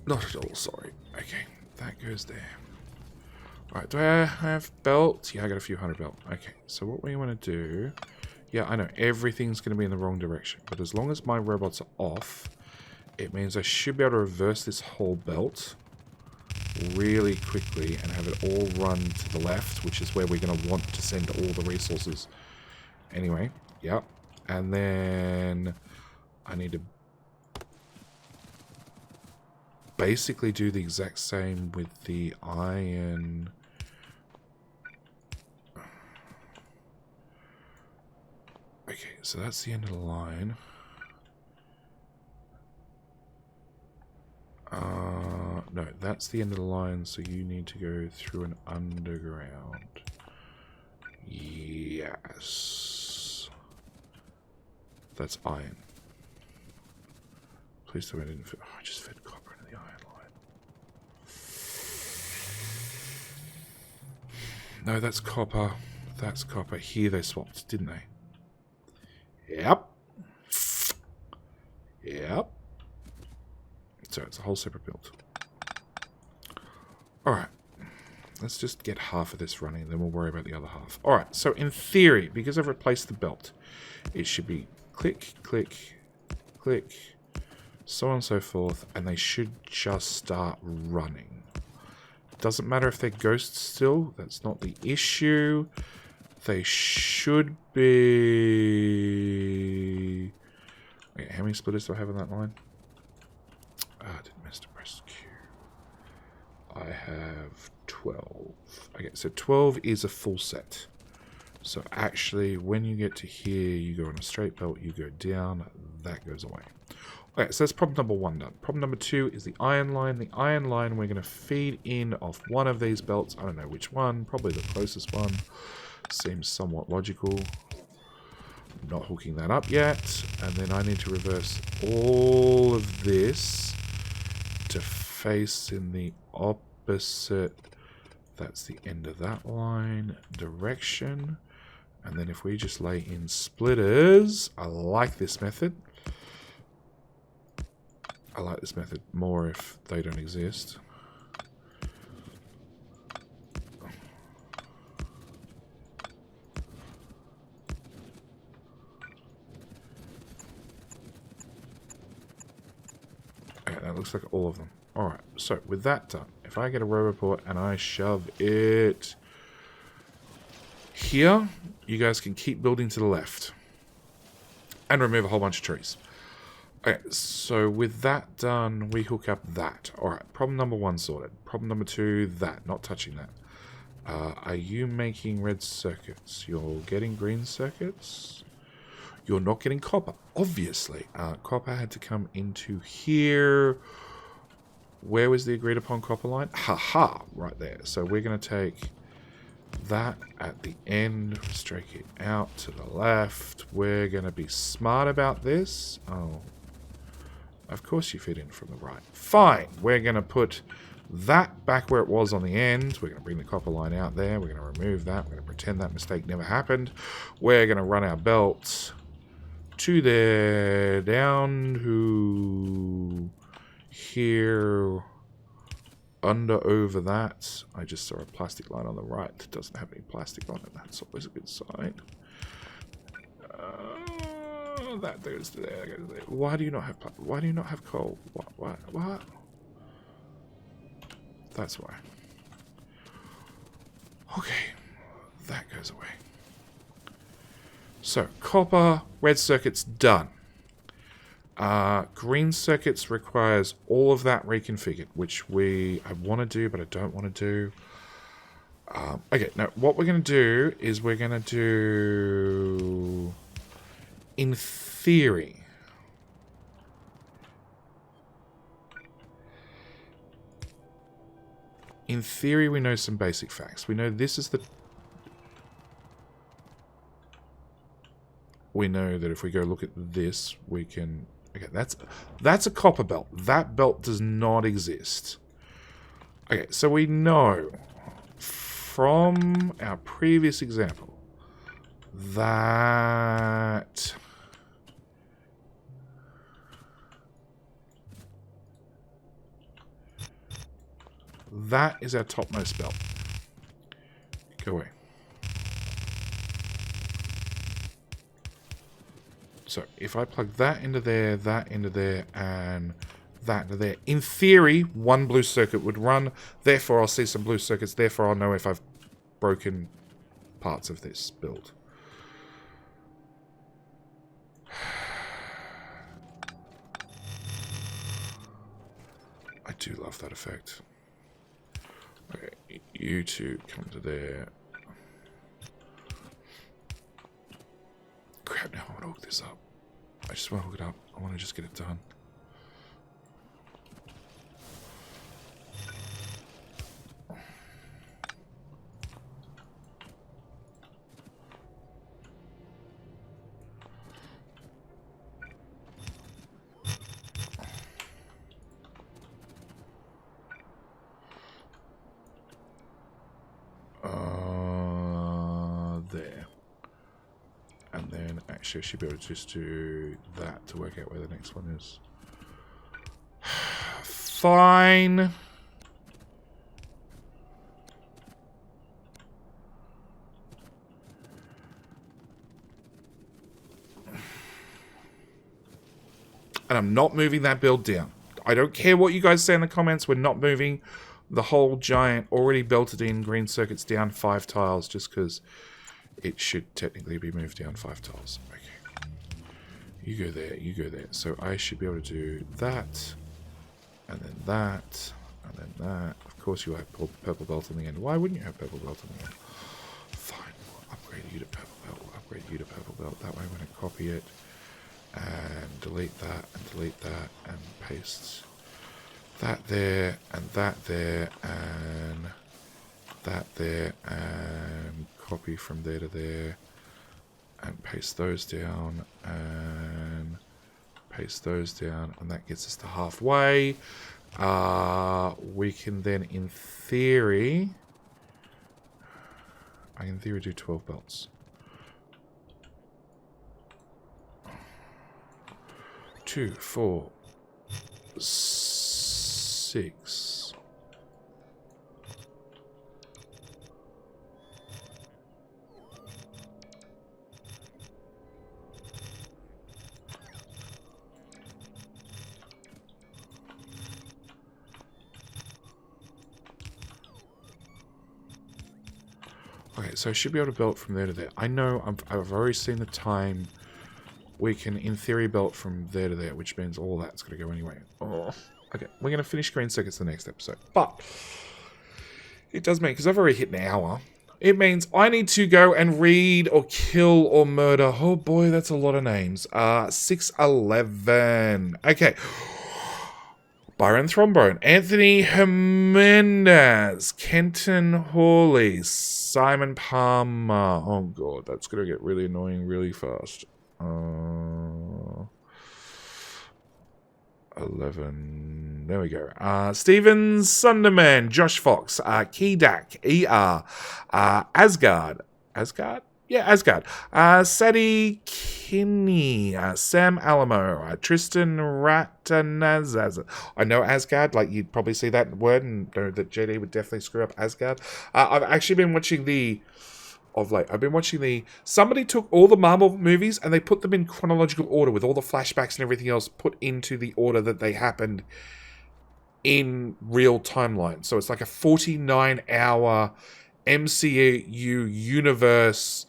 Not at all sorry. Okay, that goes there. Alright, do I have belt? Yeah, I got a few hundred belt. Okay, so what we want to do... Yeah, I know, everything's going to be in the wrong direction. But as long as my robots are off, it means I should be able to reverse this whole belt really quickly and have it all run to the left, which is where we're going to want to send all the resources. Anyway, yep. And then I need to basically do the exact same with the iron. Okay, so that's the end of the line. No, that's the end of the line, so you need to go through an underground. Yes. That's iron. Please tell me I didn't fit. Oh, I just fed copper into the iron line. No, that's copper. That's copper. Here they swapped, didn't they? Yep. Yep. So it's a whole separate build. Alright. Let's just get half of this running, then we'll worry about the other half. Alright, so in theory, because I've replaced the belt, it should be click, click, click, so on and so forth, and they should just start running. Doesn't matter if they're ghosts still, that's not the issue. They should be... Wait, how many splitters do I have on that line? I didn't miss to press Q. I have 12. Okay, so 12 is a full set. So actually, when you get to here, you go on a straight belt, you go down, that goes away. Okay, so that's problem number 1 done. Problem number 2 is the iron line. The iron line we're going to feed in off one of these belts. I don't know which one, probably the closest one. Seems somewhat logical. I'm not hooking that up yet. And then I need to reverse all of this to face in the opposite, that's the end of that line, direction. And then if we just lay in splitters, I like this method. I like this method more if they don't exist. Okay, that looks like all of them. Alright, so with that done, if I get a row report and I shove it here, you guys can keep building to the left. And remove a whole bunch of trees. Okay, so with that done, we hook up that. Alright, problem number 1 sorted. Problem number 2, that. Not touching that. Are you making red circuits? You're getting green circuits? You're not getting copper, obviously. Copper had to come into here. Where was the agreed upon copper line? Haha, right there. So we're going to take that at the end, strike it out to the left. We're going to be smart about this. Oh, of course you fit in from the right. Fine. We're going to put that back where it was on the end. We're going to bring the copper line out there. We're going to remove that. We're going to pretend that mistake never happened. We're going to run our belt to there, down to here, under over that. I just saw a plastic line on the right. It doesn't have any plastic on it. That's always a good sign. That goes to there, that goes to there. Why do you not have coal? What? That's why. Okay, that goes away. So, copper, red circuits, done. Green circuits requires all of that reconfigured, which I want to do, but I don't want to do. Okay, now what we're going to do is we're going to do, in theory, we know some basic facts. We know this is the... We know that if we go look at this, we can... Okay, that's a copper belt. That belt does not exist. Okay, so we know from our previous example that that is our topmost belt. Go away. So if I plug that into there, and that there. In theory, one blue circuit would run. Therefore, I'll see some blue circuits. Therefore, I'll know if I've broken parts of this build. I do love that effect. Okay, you two come to there. Crap, now I want to hook this up. I just want to hook it up. I want to just get it done. There. And then actually I should be able to just do that to work out where the next one is. Fine. And I'm not moving that build down. I don't care what you guys say in the comments. We're not moving the whole giant already belted in green circuits down 5 tiles just because it should technically be moved down 5 tiles. Okay. You go there, you go there. So I should be able to do that, and then that, and then that. Of course you have purple belt in the end. Why wouldn't you have purple belt in the end? Fine, we'll upgrade you to purple belt, we'll upgrade you to purple belt. That way I'm going to copy it, and delete that, and paste that there, and that there, and that there, and copy from there to there, and paste those down, and paste those down, and that gets us to halfway. We can then, in theory, I can in theory do 12 belts. 2, 4, 6. Okay, so I should be able to belt from there to there. I know I've already seen the time. We can, in theory, belt from there to there, which means all that's going to go anyway. Oh, okay, we're going to finish green circuits the next episode. But it does mean, because I've already hit an hour, it means I need to go and read or kill or murder. Oh boy, that's a lot of names. 611. Okay. Byron Thrombone, Anthony Jimenez, Kenton Hawley, Simon Palmer. Oh god, that's going to get really annoying really fast. 11. There we go. Steven Sunderman, Josh Fox, Kedak, ER, Asgard. Asgard? Yeah, Asgard. Sadie Kinney, Sam Alamo, Tristan Ratanazaz. I know Asgard, like you'd probably see that word and know that JD would definitely screw up Asgard. I've actually been watching somebody took all the Marvel movies and they put them in chronological order with all the flashbacks and everything else put into the order that they happened in real timeline. So it's like a 49-hour MCU universe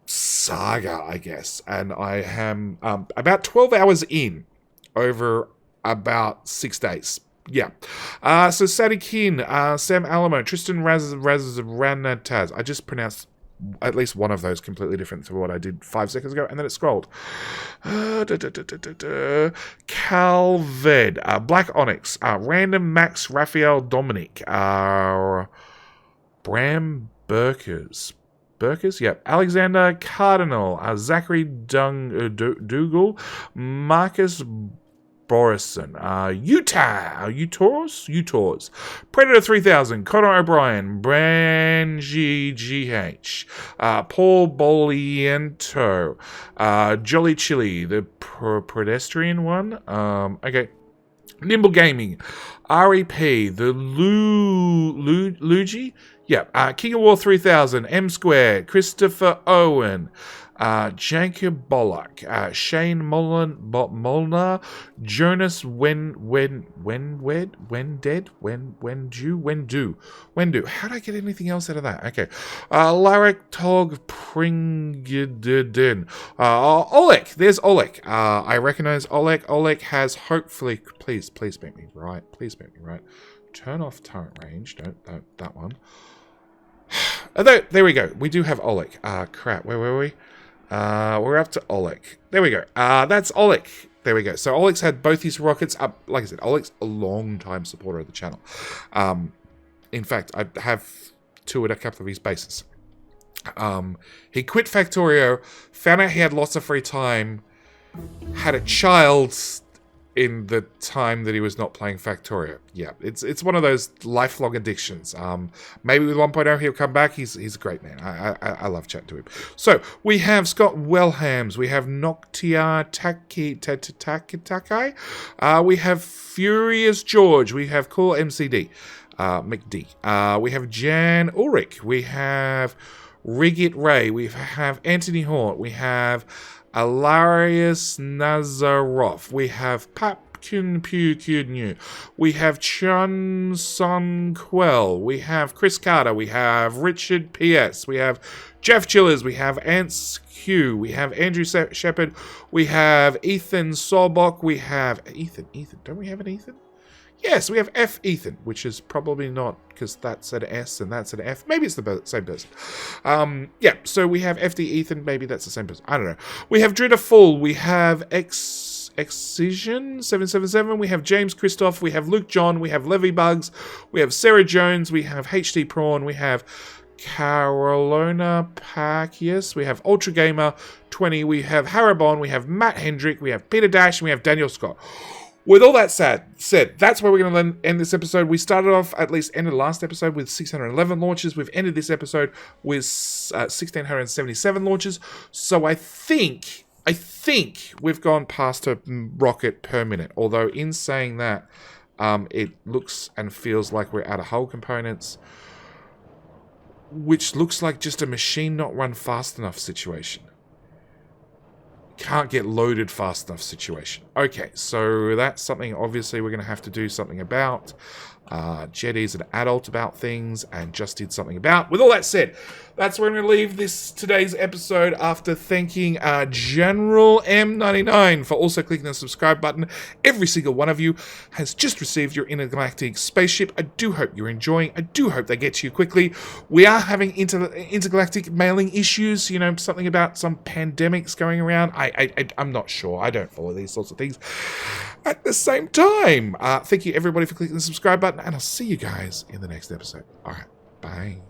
saga, I guess. And I am about 12 hours in over about 6 days. Yeah. So Sadie Kin, Sam Alamo, Tristan Ranataz. I just pronounced at least one of those completely different to what I did 5 seconds ago, and then it scrolled. Calved, Black Onyx, Random Max Raphael Dominic, Bram Burkers. Burkers? Yep. Alexander Cardinal, Zachary Dougal, Marcus Borison, Utors, Predator 3000, Connor O'Brien, Brangie GH, Paul Boliento, Jolly Chili, the pedestrian one. Okay. Nimble Gaming, REP, the Luigi, yeah, King of War 3000, M Square, Christopher Owen, Jacob Bollock, Shane Molnar, Jonas Wendu. How did I get anything else out of that? Okay. Larek Tog Pringidin. Oleg. There's Oleg. I recognize Oleg. Oleg has hopefully... Please make me right. Please make me right. Turn off turret range. Don't that one. There we go. We do have Oleg. Crap. Where were we? We're up to Oleg. There we go. That's Oleg. There we go. So Oleg's had both his rockets up. Like I said, Oleg's a long-time supporter of the channel. In fact, I have toured a couple of his bases. He quit Factorio, found out he had lots of free time, had a child in the time that he was not playing Factorio. Yeah, it's one of those lifelong addictions. Maybe with 1.0 he'll come back. He's a great man. I love chatting to him. So we have Scott Wellhams. We have Noctia Takai. We have Furious George. We have Cool MCD. McD. We have Jan Ulrich. We have Rigit Ray. We have Anthony Hort. We have Alarius Nazarov. We have Papkin Pukunyu. We have Chun Sun Quell. We have Chris Carter. We have Richard PS. We have Jeff Chillers. We have Ants Q. We have Andrew Shepard. We have Ethan Solbok. We have Ethan. Don't we have an Ethan? Yes, we have F. Ethan, which is probably not, because that's an S and that's an F. Maybe it's the same person. Yeah, so we have FD Ethan. Maybe that's the same person. I don't know. We have Drita Full. We have Excision 777. We have James Christoph. We have Luke John. We have Levy Bugs. We have Sarah Jones. We have HD Prawn. We have Carolina Pakius. We have Ultra Gamer 20. We have Harabon. We have Matt Hendrick. We have Peter Dash. And we have Daniel Scott. With all that said, that's where we're going to end this episode. We started off, at least ended the last episode, with 611 launches. We've ended this episode with 1,677 launches. So I think we've gone past a rocket per minute. Although in saying that, it looks and feels like we're out of hull components, which looks like just a machine not run fast enough situation. Can't get loaded fast enough situation. Okay, so that's something obviously we're going to have to do something about. Jetty's an adult about things and just did something about. With all that said, that's where I'm going to leave today's episode after thanking General M99 for also clicking the subscribe button. Every single one of you has just received your intergalactic spaceship. I do hope you're enjoying. I do hope they get to you quickly. We are having intergalactic mailing issues, something about some pandemics going around. I'm not sure. I don't follow these sorts of things. At the same time, thank you everybody for clicking the subscribe button, and I'll see you guys in the next episode. All right, bye.